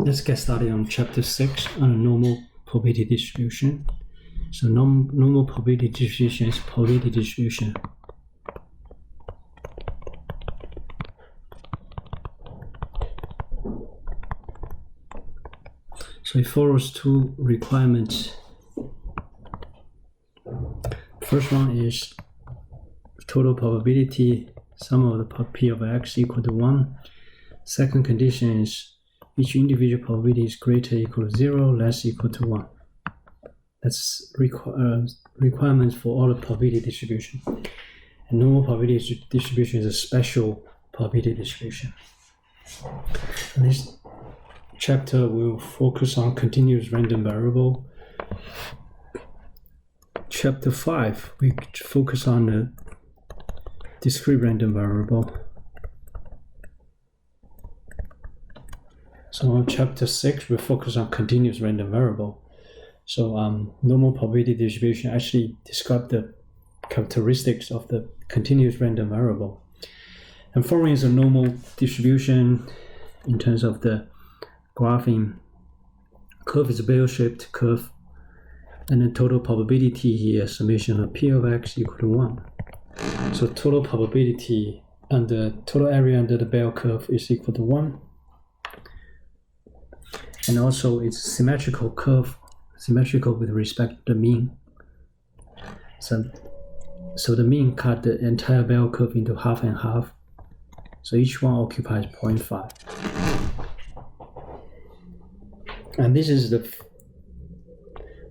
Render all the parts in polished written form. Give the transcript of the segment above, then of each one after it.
Let's get started on chapter 6 on normal probability distribution. So normal probability distribution is probability distribution. So it follows two requirements. First one is total probability, sum of the p of x equal to 1. Second condition is each individual probability is greater or equal to 0, less equal to 1. That's requirements for all the probability distribution. And normal probability distribution is a special probability distribution. In this chapter, we'll focus on continuous random variable. Chapter 5, we focus on the discrete random variable. So on chapter 6, we focus on continuous random variable. So normal probability distribution actually describe the characteristics of the continuous random variable. And following is a normal distribution in terms of the graphing. Curve is a bell-shaped curve, and the total probability here, summation of p of x equal to 1. So total probability and the total area under the bell curve is equal to 1. And also it's symmetrical curve, symmetrical with respect to the mean. So the mean cut the entire bell curve into half and half. So each one occupies 0.5. And this is the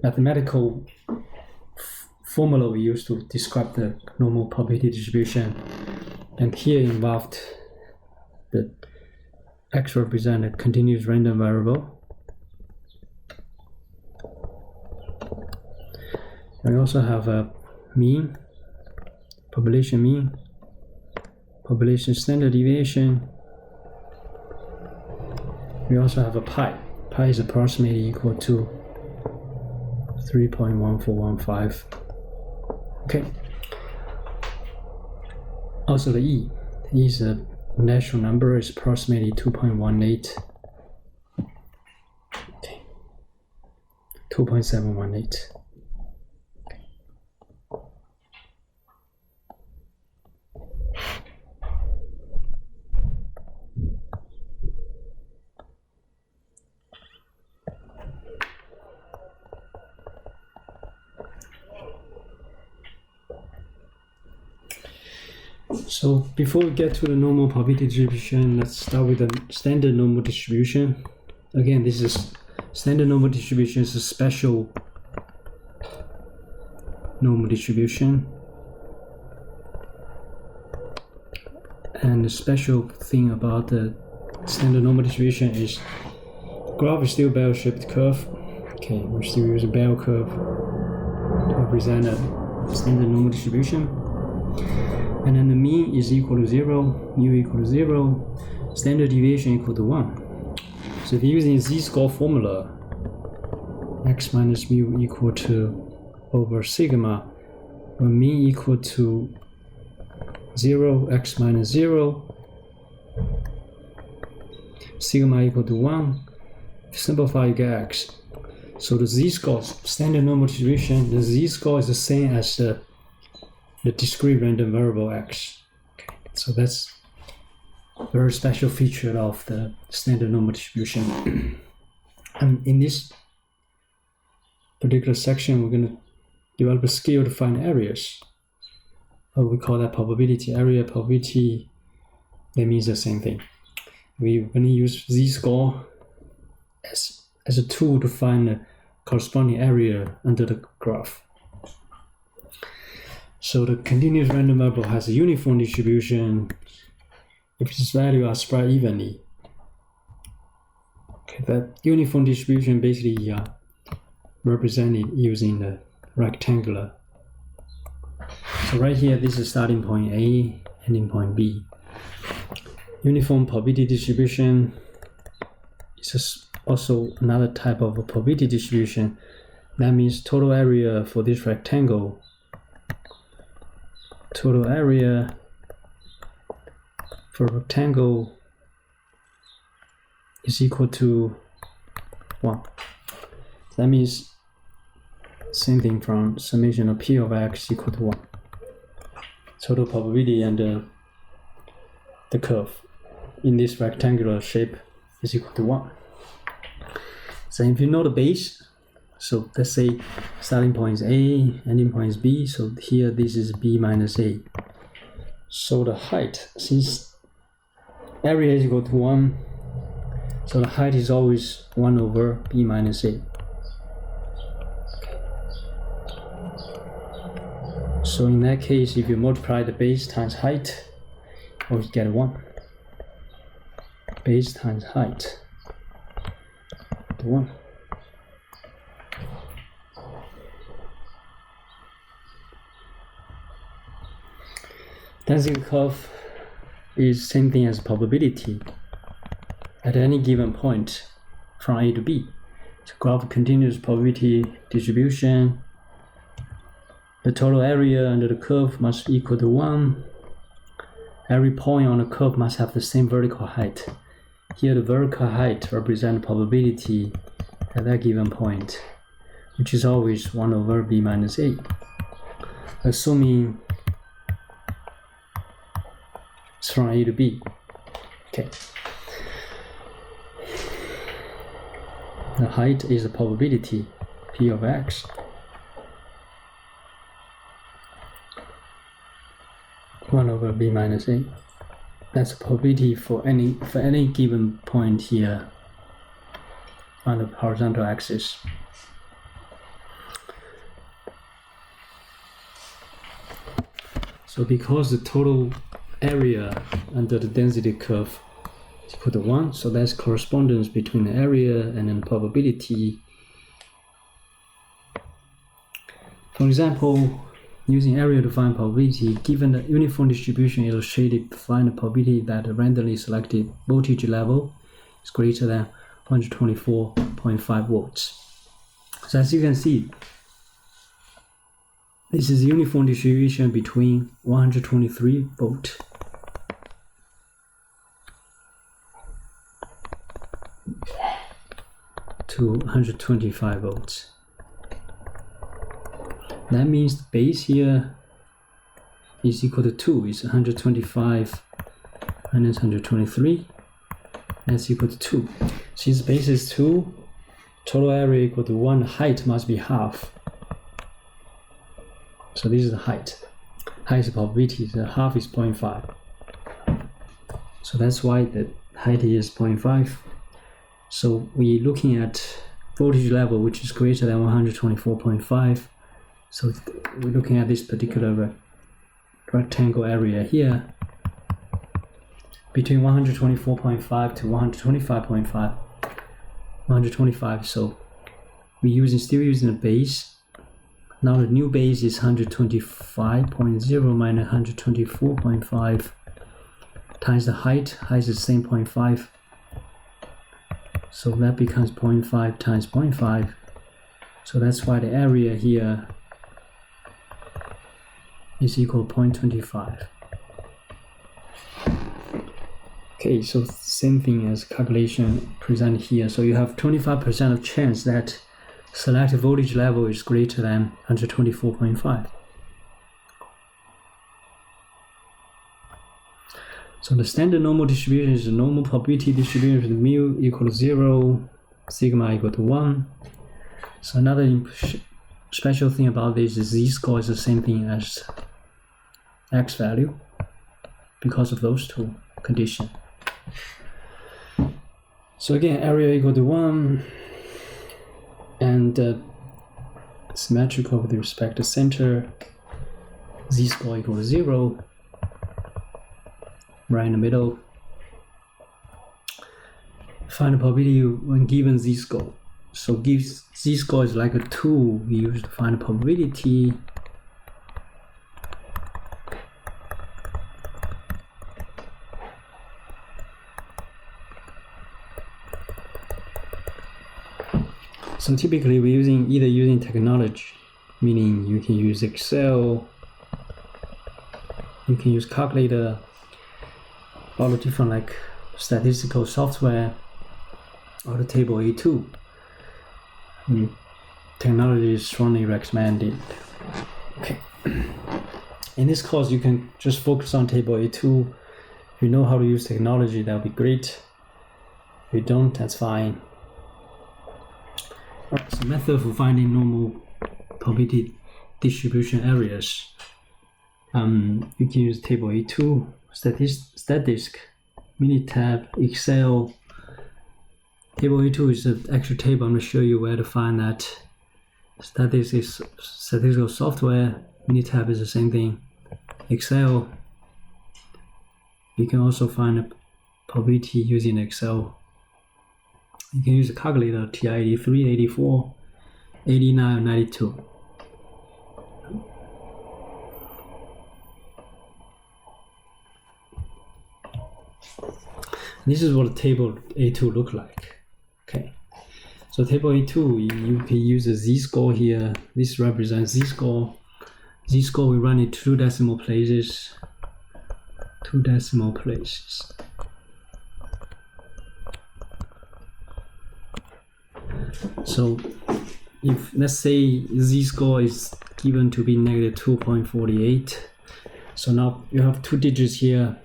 mathematical formula we use to describe the normal probability distribution. And here involved the x represent a continuous random variable. We also have a mean, population standard deviation. We also have a pi. Pi is approximately equal to 3.1415. Okay. Also the E. E is a natural number, is approximately 2.18. Okay. 2.718. So before we get to the normal probability distribution, let's start with the standard normal distribution. Again, this is standard normal distribution is a special normal distribution. And the special thing about the standard normal distribution is the graph is still bell-shaped curve. Okay, we still use a bell curve to represent a standard normal distribution. And then the mean is equal to 0, mu equal to 0, standard deviation equal to 1. So if you're using z-score formula, x minus mu equal to over sigma, when mean equal to 0, x minus 0, sigma equal to 1, simplify you get x. So the z-score, standard normal distribution, the z-score is the same as the discrete random variable x. Okay. So that's a very special feature of the standard normal distribution. And in this particular section, we're going to develop a scale to find areas. We call that probability. Area probability, that means the same thing. We're going to use z-score as a tool to find the corresponding area under the graph. So the continuous random variable has a uniform distribution if its values are spread evenly. Okay, that uniform distribution basically represented using the rectangular. So right here, this is starting point A, ending point B. Uniform probability distribution is also another type of a probability distribution. That means total area for this rectangle. Total area for rectangle is equal to 1. That means same thing from summation of P of x equal to 1. Total probability and the curve in this rectangular shape is equal to 1. So if you know the base, so let's say starting point is A, ending point is B, so here this is B minus A. So the height, since area is equal to 1, so the height is always 1 over B minus A. So in that case, if you multiply the base times height, you get 1. Base times height, 1. Density curve is same thing as probability at any given point from A to B. To graph continuous probability distribution, the total area under the curve must be equal to 1. Every point on the curve must have the same vertical height. Here the vertical height represents probability at that given point, which is always 1 over B minus A. Assuming it's from A to B. Okay. The height is the probability, P of x. One over B minus A. That's a probability for any given point here on the horizontal axis. So because the total area under the density curve is equal to 1, so that's correspondence between the area and then probability. For example, using area to find probability, given the uniform distribution illustrated, find the probability that the randomly selected voltage level is greater than 124.5 volts. So as you can see, this is the uniform distribution between 123 volt to 125 volts. That means the base here is equal to 2, is 125 minus 123, that's equal to 2. Since base is 2, total area equal to 1, height must be half. So this is the height. Height is probability, the half is 0.5. So that's why the height is 0.5. So we're looking at voltage level which is greater than 124.5. So we're looking at this particular rectangle area here between 124.5 to 125.5. 125. So we're still using the base. Now the new base is 125.0 minus 124.5 times the height. Height is the same 0.5. So that becomes 0.5 times 0.5. So that's why the area here is equal to 0.25. Okay, so same thing as calculation presented here. So you have 25% of chance that selected voltage level is greater than 124.5. So the standard normal distribution is the normal probability distribution with mu equal to 0, sigma equal to 1. So another special thing about this is z-score is the same thing as x value because of those two conditions. So again, area equal to 1 and symmetrical with respect to center, z-score equal to 0, right in the middle. Find the probability when given z-score. So give z-score is like a tool we use to find the probability. So typically we're either using technology, meaning you can use Excel, you can use calculator, all the different like statistical software, or the table A2. technology is strongly recommended. Okay. In this course, you can just focus on table A2. If you know how to use technology, that would be great. If you don't, that's fine. Alright, so method for finding normal probability distribution areas. You can use table A2, statistic, Minitab, Excel. Table A2 is an actual table. I'm going to show you where to find that. Statistical software. Minitab is the same thing. Excel. You can also find a probability using Excel. You can use a calculator, TI-83, 84, 89, or 92. This is what the table A2 look like. Okay, so table A2, you can use a z-score here. This represents z-score. Z-score we run in two decimal places. So if let's say z-score is given to be negative 2.48, so now you have two digits here,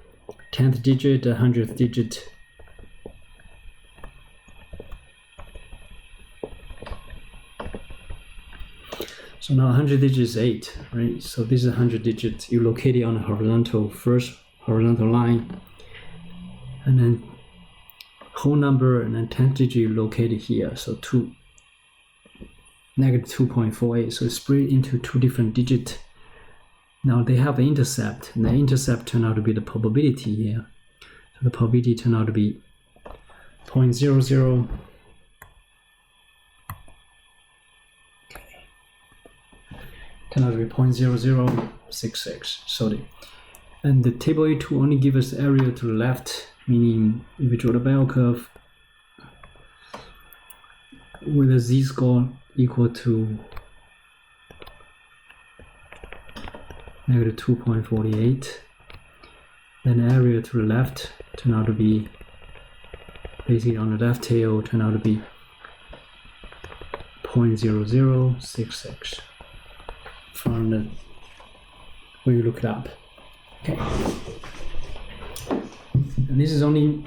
10th digit, 100th digit. So now 100 digits is 8, right? So this is 100 digits. You locate it on the horizontal, first horizontal line, and then whole number, and then 10th digit you locate it here. So negative 2.48. So it's split into two different digits. Now they have the intercept, and the intercept turned out to be the probability here. So the probability turned out to be 0.00. Turned out to be 0.0066. Sorry. And the table A2 only gives us area to the left, meaning if you draw the bell curve with a z-score equal to negative 2.48, then the area to the left turned out to be, basically on the left tail, turned out to be 0.0066 from the, when you look it up. Okay. And this is only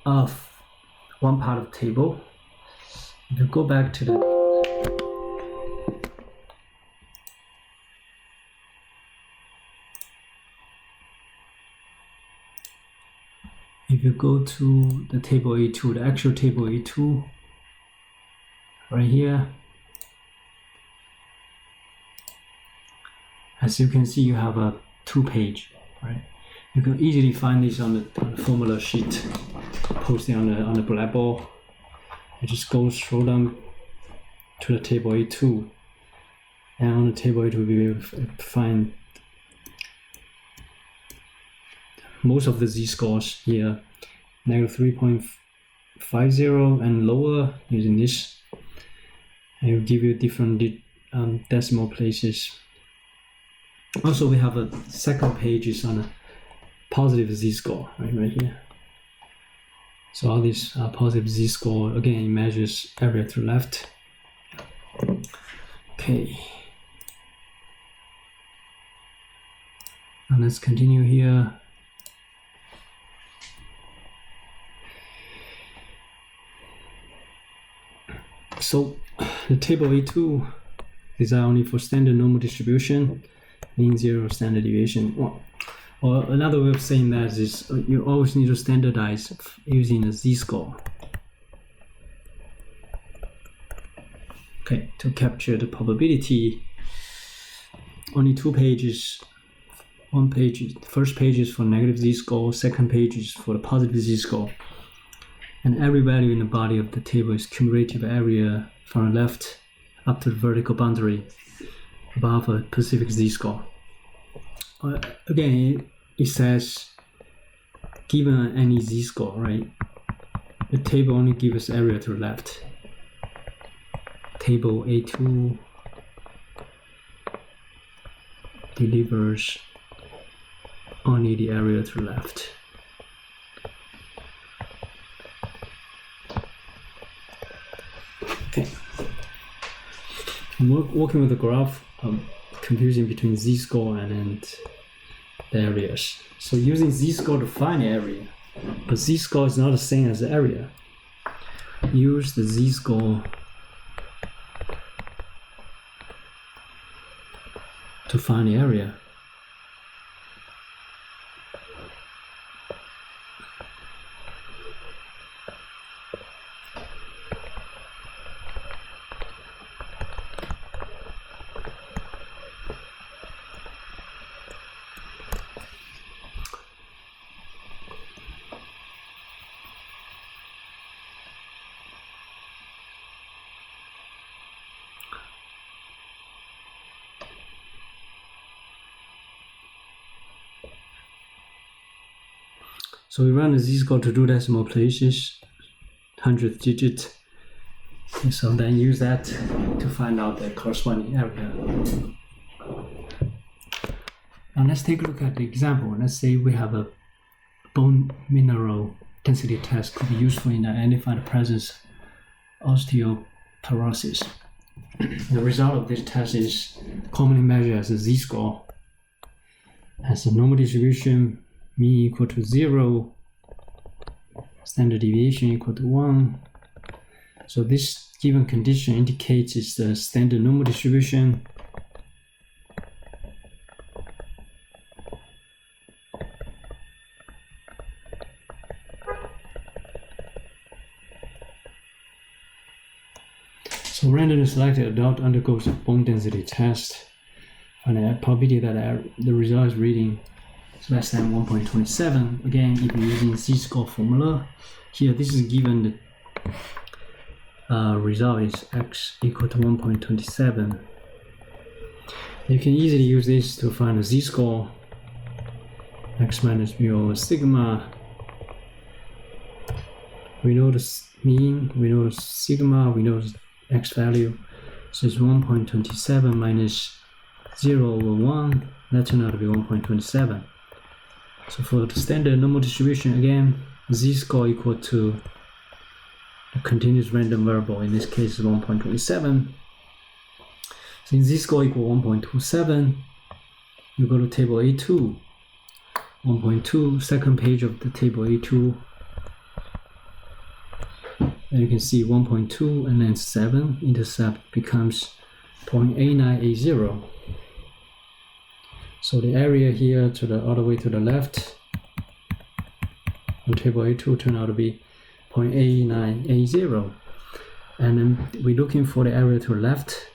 one part of the table. If you go back to the table A2, the actual table A2, right here, as you can see, you have a 2-page, right? You can easily find this on the formula sheet posted on the blackboard. You just go through them to the table A2, and on the table A2 we will find most of the z-scores here, negative 3.50 and lower using this. And it will give you different decimal places. Also, we have a second page is on a positive z-score, right here. So all these positive z-score, again, it measures area to the left. Okay. And let's continue here. So the table A2 is only for standard normal distribution, mean zero standard deviation. Or another way of saying that is you always need to standardize using a z-score. Okay, to capture the probability. Only 2 pages. One page, first page is for negative z-score, second page is for the positive z-score. And every value in the body of the table is cumulative area from the left up to the vertical boundary above a specific z-score. Again, it says given any z-score, right? The table only gives us area to the left. Table A2 delivers only the area to the left. Okay, Working with the graph, confusing between z-score and the areas. So using z-score to find the area, but z-score is not the same as the area. Use the z-score to find the area. So we run the z-score to 2 decimal places, 100th digit. And so then use that to find out the corresponding area. Now let's take a look at the example. Let's say we have a bone mineral density test could be useful in identifying the presence of osteoporosis. The result of this test is commonly measured as a z-score, as a normal distribution, mean equal to 0, standard deviation equal to 1. So this given condition indicates it's the standard normal distribution. So randomly selected adult undergoes a bone density test, and the probability that the result is reading is less than 1.27. Again, if you're using z-score formula, here this is given the result is x equal to 1.27. You can easily use this to find the z-score, x minus mu over sigma. We know the mean, we know the sigma, we know the x value. So it's 1.27 minus 0 over 1. That turned out to be 1.27. So for the standard normal distribution, again, z-score equal to the continuous random variable, in this case is 1.27. Since z-score equal 1.27, you go to table A2, 1.2, second page of the table A2, and you can see 1.2 and then 7, intercept becomes 0.8980. So the area here to the all the way to the left on table A2 turned out to be 0.8980. And then we're looking for the area to the left.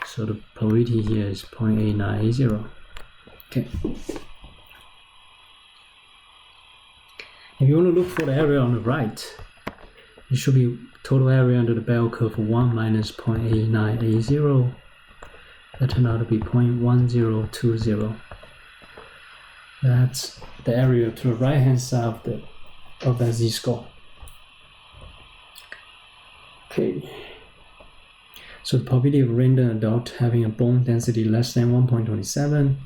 So the probability here is 0.8980. Okay. If you want to look for the area on the right, it should be total area under the bell curve of 1 minus 0.8980. That turned out to be 0.1020. That's the area to the right hand side of that z-score. Okay. So the probability of a random adult having a bone density less than 1.27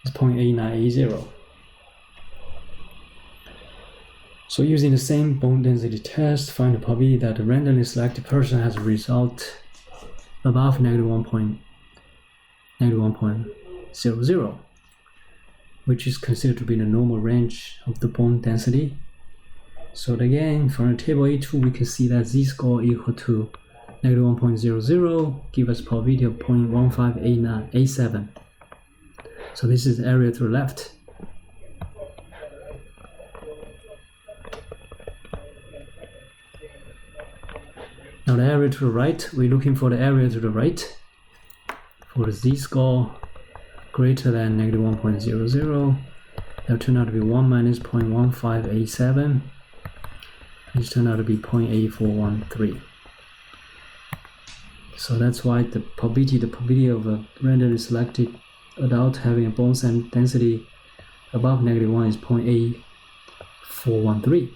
is 0.8980. So using the same bone density test, find the probability that the randomly selected person has a result above negative 1.00, which is considered to be the normal range of the bone density. So again, from the table A2, we can see that z-score equal to negative 1.00, give us probability of 0.1587. So this is the area to the left. Now the area to the right, we're looking for the area to the right for the z-score greater than negative 1.00. That turned out to be 1 minus 0.1587, which turned out to be 0.8413. So that's why the probability of a randomly selected adult having a bone density above negative 1 is 0.8413.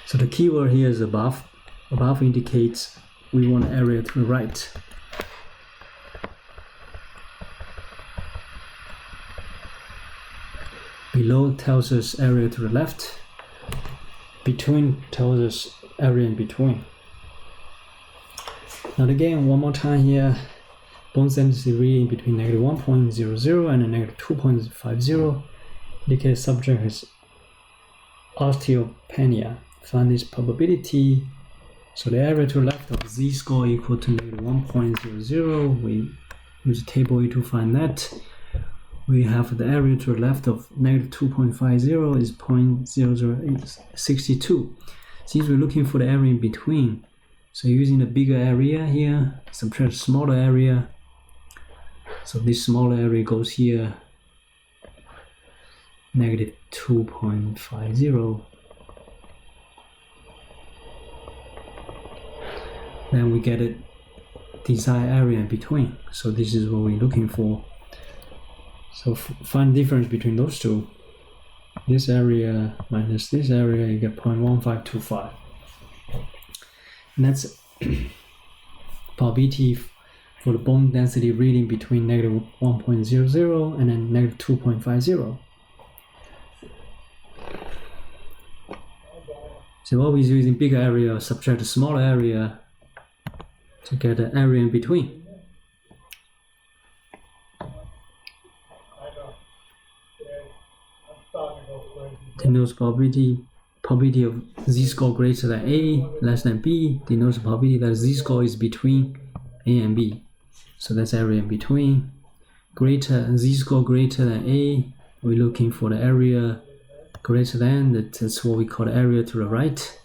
So the keyword here is above. Above indicates we want area to the right. Below tells us area to the left. Between tells us area in between. Now again, one more time here, bone density reading between negative 1.00 and negative 2.50 indicates subject has osteopenia. Find this probability. So the area to the left of z-score equal to negative 1.00. We use table A to find that. We have the area to the left of negative 2.50 is 0.00862. Since we're looking for the area in between, so using the bigger area here, subtract the smaller area. So this smaller area goes here, negative 2.50. Then we get a desired area in between. So this is what we're looking for. So find the difference between those two. This area minus this area, you get 0.1525. And that's probability for the bone density reading between negative 1.00 and then negative 2.50. So always using bigger area, subtract the smaller area to get the area in between. Denotes probability of z-score greater than A, less than B. Denotes probability that z-score is between A and B. So that's area in between. Z-score greater than A, we're looking for the area greater than, that's what we call the area to the right.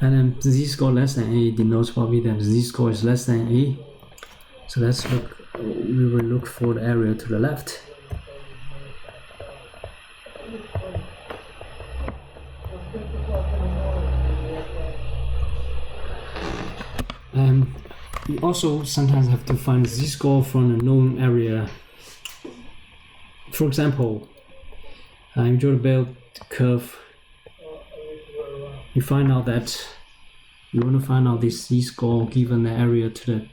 And then z-score less than A denotes probability that z-score is less than A. So let's look, we will look for the area to the left. And we also sometimes have to find z-score from a known area. For example, you draw the bell curve. You find out that you want to find out this z-score given the area to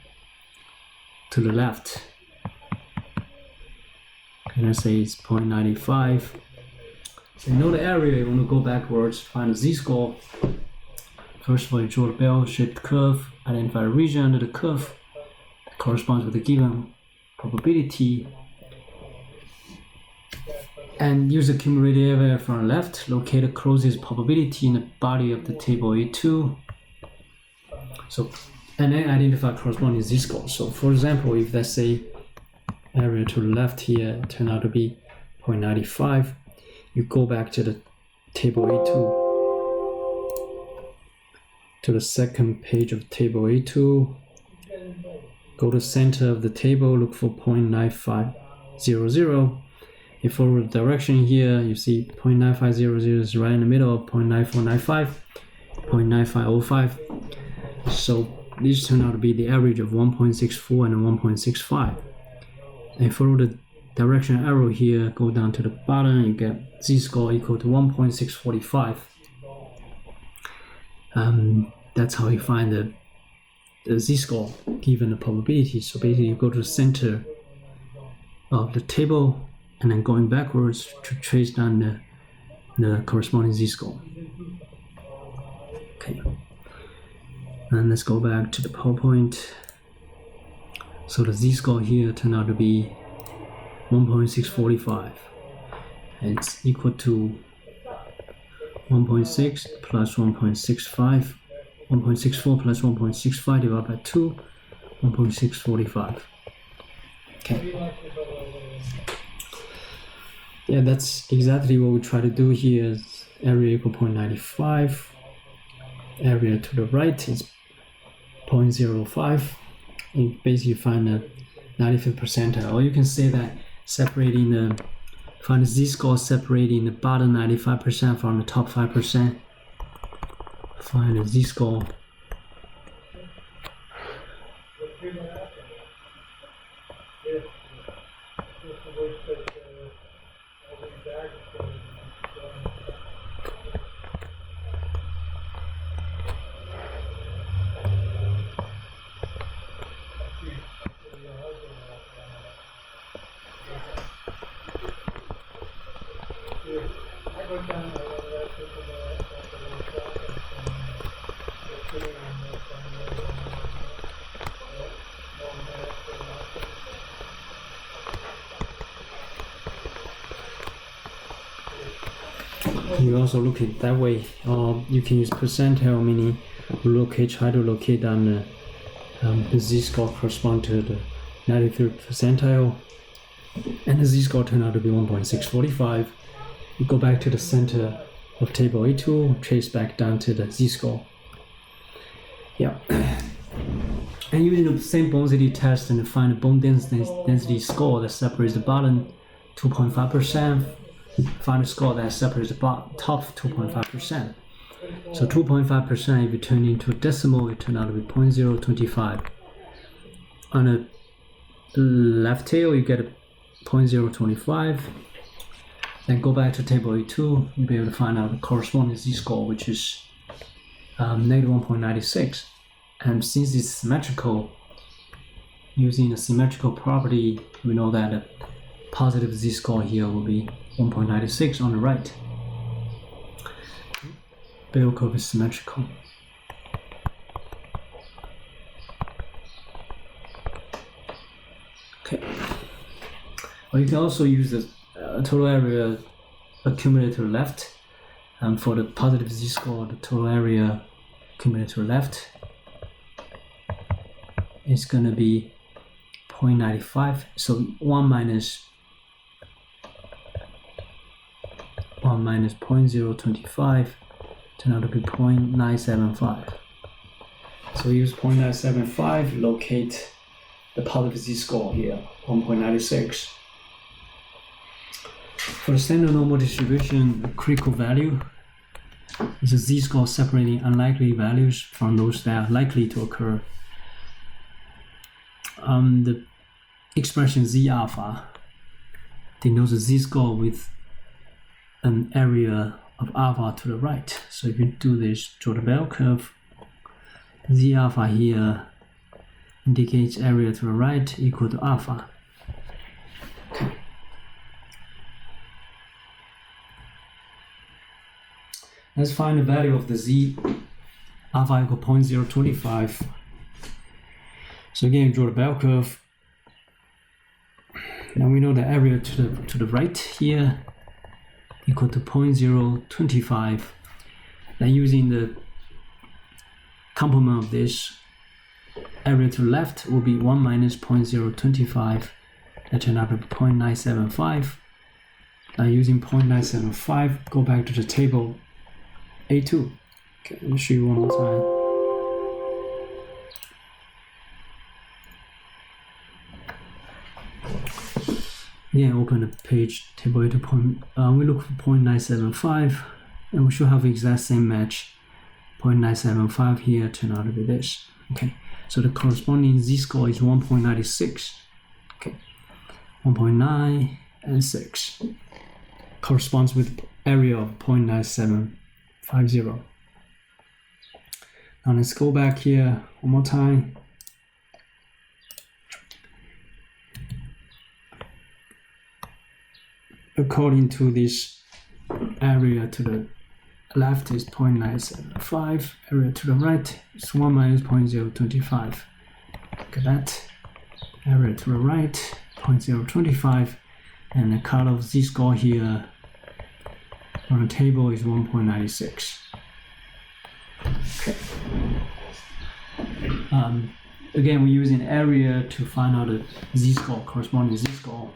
the left. Okay, let's say it's 0.95. So you know the area, you want to go backwards to find the z-score. First of all, you draw the bell-shaped curve, identify the region under the curve that corresponds with the given probability, and use the cumulative area from the left, locate the closest probability in the body of the table A2. So, and then identify corresponding z-score. So for example, if let's say area to the left here turned out to be 0.95, you go back to the table A2, to the second page of table A2, go to the center of the table, look for 0.9500. You follow the direction here, you see 0.9500 is right in the middle of 0.9495, 0.9505. So these turn out to be the average of 1.64 and 1.65. And follow the direction arrow here, go down to the bottom, you get z-score equal to 1.645. That's how you find the z-score given the probability. So basically you go to the center of the table and then going backwards to trace down the corresponding z-score. Okay, and let's go back to the PowerPoint. So the z-score here turned out to be 1.645, and it's equal to 1.6 plus 1.65, 1.64 plus 1.65 divided by 2, 1.645. Okay. Yeah, that's exactly what we try to do here. Area equal 0.95. Area to the right is 0.05. You basically find the 95th percentile. Or you can say that find the z-score separating the bottom 95% from the top 5%. Find the z-score. You also look at it that way, or you can use percentile, meaning try to locate on the z-score correspond to the 93rd percentile, and the z-score turned out to be 1.645. You go back to the center of table A2, trace back down to the z-score. Yeah. And using the same bone density test and find the bone density score that separates the bottom 2.5%, find a score that separates the top 2.5%. So 2.5%, if you turn into a decimal, it turned out to be 0.025. On the left tail, you get a 0.025. Then go back to table A2, you'll be able to find out the corresponding z-score, which is negative 1.96. And since it's symmetrical, using a symmetrical property, we know that a positive z-score here will be 1.96 on the right. Bell curve is symmetrical. Okay. Well, you can also use the total area accumulated to the left. For the positive z-score, the total area accumulated to the left is going to be 0.95. So 1 minus 0.025 turn out to be 0.975. So use 0.975, locate the positive z-score here, 1.96. For the standard normal distribution, the critical value is a z-score separating unlikely values from those that are likely to occur. The expression z alpha denotes a z-score with an area of alpha to the right. So if you do this, draw the bell curve, z alpha here indicates area to the right equal to alpha. Okay. Let's find the value of the z alpha equal 0.025. So again, draw the bell curve. Now we know the area to the right here equal to 0.025. Now using the complement of this, area to the left will be 1 minus 0.025. That turned out to be 0.975. Now using 0.975, go back to the table A2. Okay, let me show you one more time. Yeah, open the page, table A2. We look for 0.975, and we should have the exact same match. 0.975 here turned out to be this. Okay, so the corresponding z-score is 1.96. Okay, 1.9 and 6 corresponds with area of 0.9750. Now let's go back here one more time. According to this, area to the left is 0.975, area to the right is 1 minus 0.025. Look at that. Area to the right, 0.025, and the cutoff z-score here on the table is 1.96. Okay. Again, we're using area to find out the z-score, corresponding z-score.